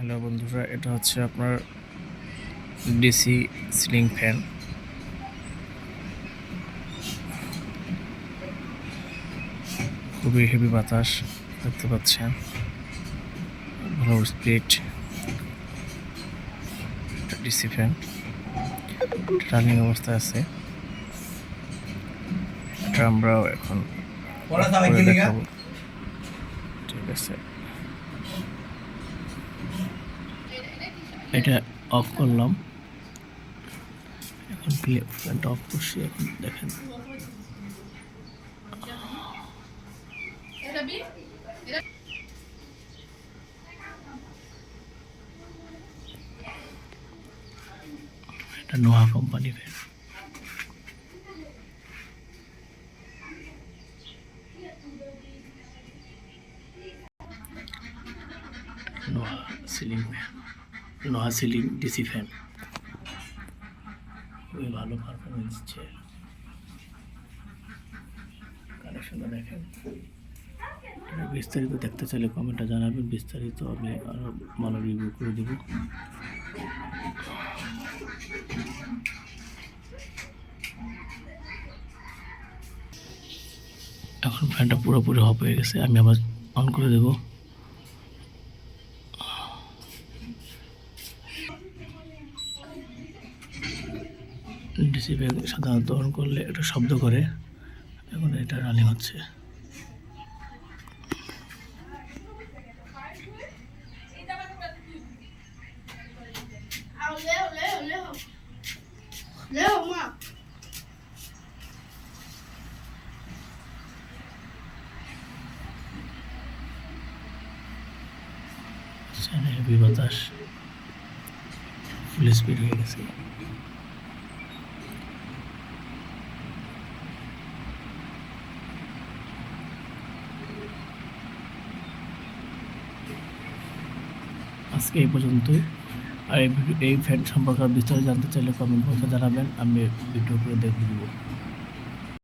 Hello বন্ধুরা, এটা হচ্ছে আপনার ডিসি সিলিং ফ্যান। খুবই হেভি বাতাস দেখতে পাচ্ছেন, ভালো স্পিড। ডিসি ফ্যান রানিং অবস্থায় আছে। এটা আমরা এখন দেখাবো। ঠিক আছে, এটা অফ করলাম, এখন ফ্যানটা অফ করছি। এখন দেখেন এটা Noha company fan. Noha ceiling fan, Noha ceiling DC fan খুবই ভালো পারফরমেন্স দিচ্ছে। কানেকশনটা দেখেন। বিস্তারিত দেখতে চাইলে কমেন্টে জানাবেন, বিস্তারিত আমি আরও ভালো রিভিউ করে দেব। এখন ফ্যানটা পুরোপুরি অফ হয়ে গেছে, আমি আবার অন করে দেব। ডিসি ফ্যান সাধারণত অন করলে একটা শব্দ করে, এখন এটা রানিং হচ্ছে। হেভি বাতাস, ফুল স্পিড হয়ে গেছে। আজকে এই পর্যন্তই। আর এই ফ্যান সম্পর্কে বিস্তারিত জানতে চাইলে কমেন্ট বক্সে জানাবেন, আমি ভিডিও করে দেখে দেবো।